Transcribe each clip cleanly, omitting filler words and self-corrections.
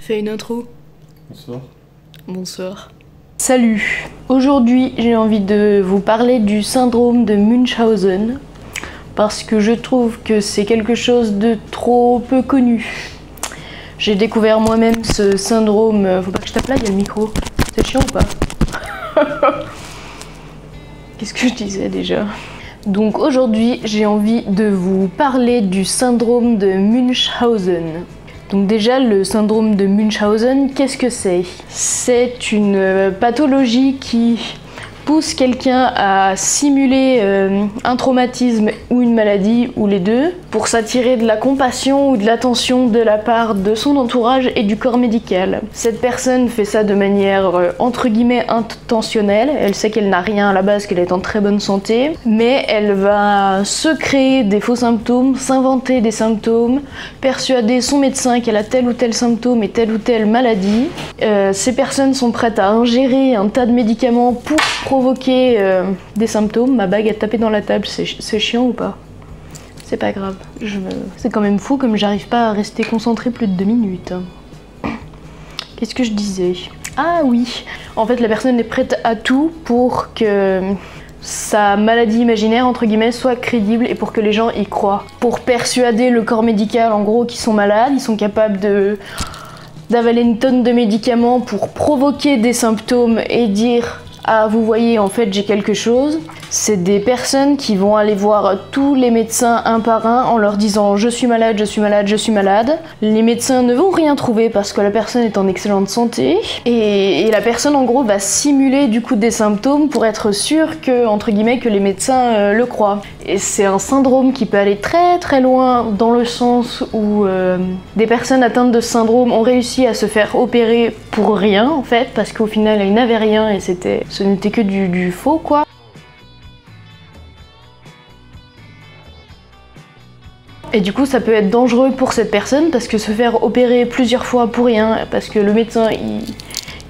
Fais une intro. Bonsoir. Bonsoir. Salut. Aujourd'hui, j'ai envie de vous parler du syndrome de Munchausen parce que je trouve que c'est quelque chose de trop peu connu. J'ai découvert moi-même ce syndrome. Faut pas que je tape là, il y a le micro. C'est chiant ou pas? Qu'est-ce que je disais déjà? Donc aujourd'hui, j'ai envie de vous parler du syndrome de Munchausen. Donc déjà, le syndrome de Munchausen, qu'est-ce que c'est? C'est une pathologie qui pousse quelqu'un à simuler un traumatisme ou une maladie, ou les deux, pour s'attirer de la compassion ou de l'attention de la part de son entourage et du corps médical. Cette personne fait ça de manière entre guillemets intentionnelle. Elle sait qu'elle n'a rien à la base, qu'elle est en très bonne santé, mais elle va se créer des faux symptômes, s'inventer des symptômes, persuader son médecin qu'elle a tel ou tel symptôme et telle ou telle maladie. Ces personnes sont prêtes à ingérer un tas de médicaments pour provoquer des symptômes. Ma bague a tapé dans la table, c'est chiant ou pas? C'est pas grave. C'est quand même fou comme j'arrive pas à rester concentrée plus de 2 minutes. Qu'est-ce que je disais? Ah oui, en fait la personne est prête à tout pour que sa maladie imaginaire, entre guillemets, soit crédible et pour que les gens y croient. Pour persuader le corps médical, en gros, qu'ils sont malades, ils sont capables d'avaler une tonne de médicaments pour provoquer des symptômes et dire « Ah, vous voyez, en fait, j'ai quelque chose ». C'est des personnes qui vont aller voir tous les médecins un par un en leur disant « Je suis malade, je suis malade, je suis malade ». Les médecins ne vont rien trouver parce que la personne est en excellente santé. Et la personne, en gros, va simuler du coup des symptômes pour être sûre que, entre guillemets, que les médecins le croient. Et c'est un syndrome qui peut aller très très loin dans le sens où des personnes atteintes de ce syndrome ont réussi à se faire opérer pour rien, en fait, parce qu'au final, ils n'avaient rien et ce n'était que du faux, quoi. Et du coup, ça peut être dangereux pour cette personne parce que se faire opérer plusieurs fois pour rien, parce que le médecin,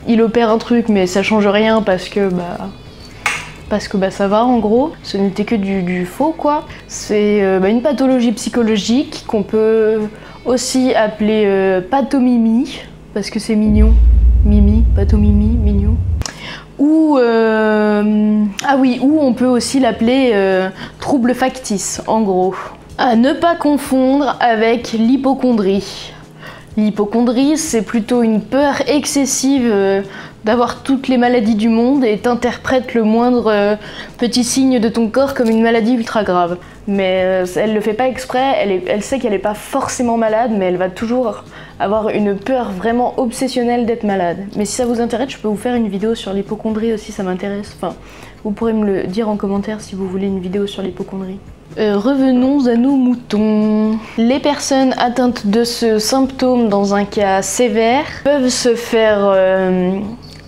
il opère un truc, mais ça change rien parce que ça va en gros. Ce n'était que du faux, quoi. C'est une pathologie psychologique qu'on peut aussi appeler pathomimie, parce que c'est mignon. Mimi, pathomimie, mignon. Ou on peut aussi l'appeler trouble factice, en gros. À ne pas confondre avec l'hypocondrie. L'hypocondrie, c'est plutôt une peur excessive d'avoir toutes les maladies du monde et t'interprète le moindre petit signe de ton corps comme une maladie ultra grave. Mais elle le fait pas exprès, elle sait qu'elle est pas forcément malade, mais elle va toujours avoir une peur vraiment obsessionnelle d'être malade. Mais si ça vous intéresse, je peux vous faire une vidéo sur l'hypocondrie aussi, ça m'intéresse. Enfin, vous pourrez me le dire en commentaire si vous voulez une vidéo sur l'hypocondrie. Revenons à nos moutons. Les personnes atteintes de ce symptôme dans un cas sévère peuvent se faire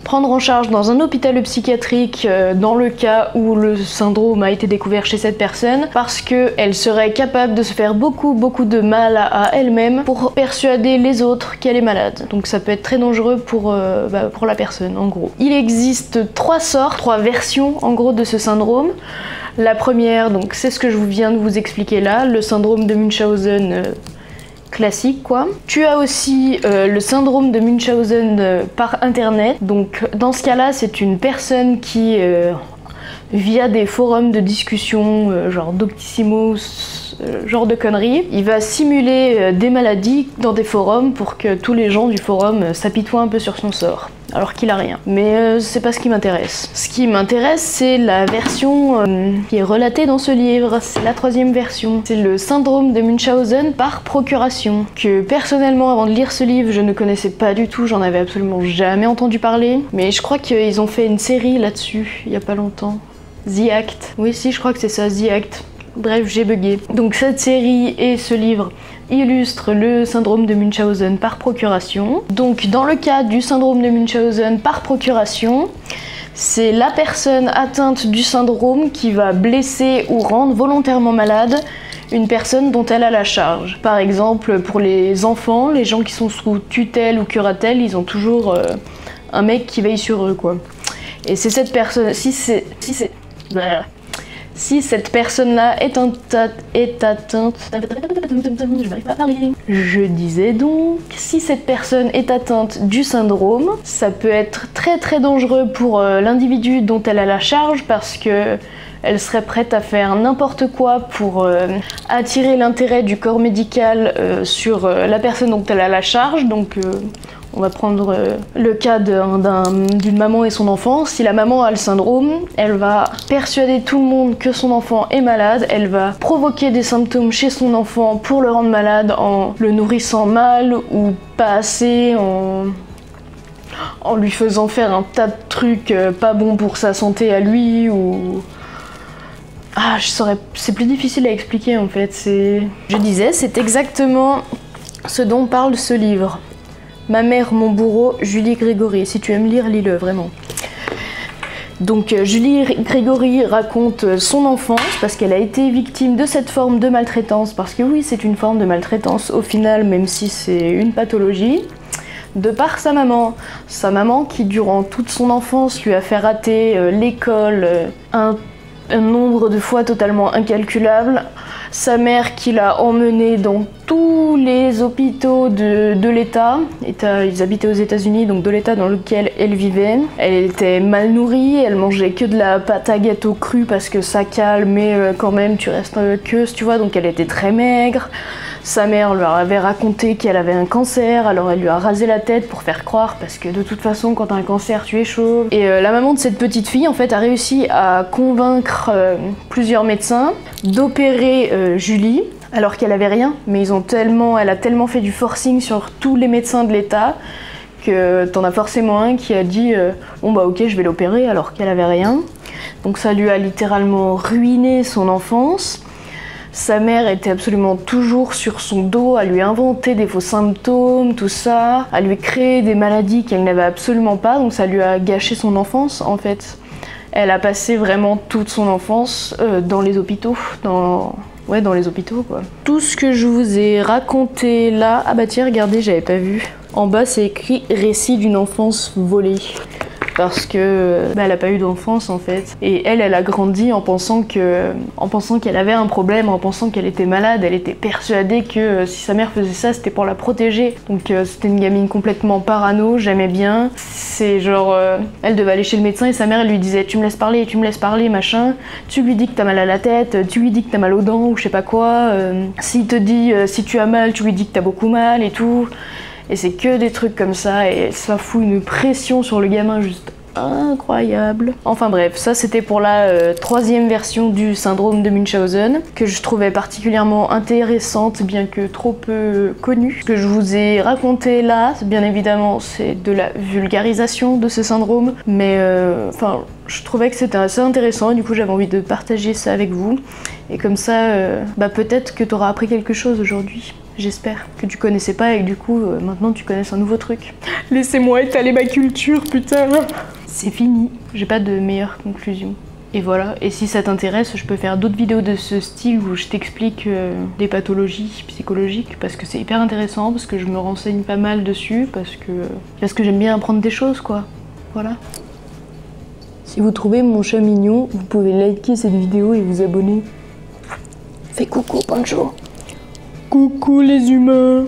prendre en charge dans un hôpital psychiatrique dans le cas où le syndrome a été découvert chez cette personne parce qu'elle serait capable de se faire beaucoup de mal à elle-même pour persuader les autres qu'elle est malade. Donc ça peut être très dangereux pour la personne en gros. Il existe 3 versions en gros de ce syndrome. La première, donc c'est ce que je viens de vous expliquer là, le syndrome de Munchausen classique quoi. Tu as aussi le syndrome de Munchausen par internet. Donc dans ce cas-là, c'est une personne qui via des forums de discussion genre Doctissimo, genre de conneries, il va simuler des maladies dans des forums pour que tous les gens du forum s'apitoient un peu sur son sort. Alors qu'il a rien. Mais c'est pas ce qui m'intéresse. Ce qui m'intéresse, c'est la version qui est relatée dans ce livre. C'est la 3e version. C'est le syndrome de Munchausen par procuration. Que personnellement, avant de lire ce livre, je ne connaissais pas du tout. J'en avais absolument jamais entendu parler. Mais je crois qu'ils ont fait une série là-dessus, il y a pas longtemps. The Act. Oui, si, je crois que c'est ça, The Act. Bref, j'ai bugué. Donc cette série et ce livre illustrent le syndrome de Munchausen par procuration. Donc dans le cas du syndrome de Munchausen par procuration, c'est la personne atteinte du syndrome qui va blesser ou rendre volontairement malade une personne dont elle a la charge. Par exemple, pour les enfants, les gens qui sont sous tutelle ou curatelle, ils ont toujours un mec qui veille sur eux, quoi. Et c'est cette personne... Si cette personne-là est atteinte... Je n'arrive pas à parler. Je disais donc, si cette personne est atteinte du syndrome, ça peut être très très dangereux pour l'individu dont elle a la charge parce que elle serait prête à faire n'importe quoi pour attirer l'intérêt du corps médical sur la personne dont elle a la charge. Donc on va prendre le cas d'une maman et son enfant. Si la maman a le syndrome, elle va persuader tout le monde que son enfant est malade, elle va provoquer des symptômes chez son enfant pour le rendre malade en le nourrissant mal ou pas assez, en lui faisant faire un tas de trucs pas bons pour sa santé à lui ou... Ah, c'est plus difficile à expliquer en fait. Je disais, c'est exactement ce dont parle ce livre. Ma mère, mon bourreau, Julie Grégory. Si tu aimes lire, lis-le, vraiment. Donc Julie Grégory raconte son enfance parce qu'elle a été victime de cette forme de maltraitance. Parce que oui, c'est une forme de maltraitance au final, même si c'est une pathologie. De par sa maman qui durant toute son enfance lui a fait rater l'école, un nombre de fois totalement incalculable. Sa mère qui l'a emmenée dans tous les hôpitaux de l'État. Ils habitaient aux États-Unis, donc de l'État dans lequel elle vivait. Elle était mal nourrie, elle mangeait que de la pâte à gâteau crue parce que ça cale, mais quand même tu restes queuse, tu vois, donc elle était très maigre. Sa mère leur avait raconté qu'elle avait un cancer, alors elle lui a rasé la tête pour faire croire, parce que de toute façon, quand t'as un cancer, tu es chauve. Et la maman de cette petite fille, en fait, a réussi à convaincre plusieurs médecins d'opérer Julie, alors qu'elle avait rien. Mais elle a tellement fait du forcing sur tous les médecins de l'État que t'en as forcément un qui a dit bon bah ok, je vais l'opérer, alors qu'elle avait rien. Donc ça lui a littéralement ruiné son enfance. Sa mère était absolument toujours sur son dos, à lui inventer des faux symptômes, tout ça, à lui créer des maladies qu'elle n'avait absolument pas, donc ça lui a gâché son enfance en fait. Elle a passé vraiment toute son enfance dans les hôpitaux, dans les hôpitaux quoi. Tout ce que je vous ai raconté là, ah bah tiens regardez, j'avais pas vu. En bas c'est écrit récit d'une enfance volée. Parce que elle a pas eu d'enfance en fait. Et elle a grandi en pensant qu'elle avait un problème, en pensant qu'elle était malade. Elle était persuadée que si sa mère faisait ça, c'était pour la protéger. Donc c'était une gamine complètement parano, jamais bien. C'est genre, elle devait aller chez le médecin et sa mère elle lui disait tu me laisses parler, machin. Tu lui dis que t'as mal à la tête, tu lui dis que t'as mal aux dents ou je sais pas quoi. S'il te dit si tu as mal, tu lui dis que t'as beaucoup mal et tout. Et c'est que des trucs comme ça et ça fout une pression sur le gamin juste incroyable. Enfin bref, ça c'était pour la troisième version du syndrome de Munchausen que je trouvais particulièrement intéressante bien que trop peu connue. Ce que je vous ai raconté là, bien évidemment, c'est de la vulgarisation de ce syndrome, mais enfin je trouvais que c'était assez intéressant et du coup j'avais envie de partager ça avec vous. Et comme ça, peut-être que tu auras appris quelque chose aujourd'hui. J'espère que tu connaissais pas et que du coup, maintenant tu connaisses un nouveau truc. Laissez-moi étaler ma culture, putain. C'est fini. J'ai pas de meilleure conclusion. Et voilà, et si ça t'intéresse, je peux faire d'autres vidéos de ce style où je t'explique des pathologies psychologiques parce que c'est hyper intéressant, parce que je me renseigne pas mal dessus, parce que j'aime bien apprendre des choses, quoi. Voilà. Si vous trouvez mon chat mignon, vous pouvez liker cette vidéo et vous abonner. Fais coucou, Pancho. Coucou les humains.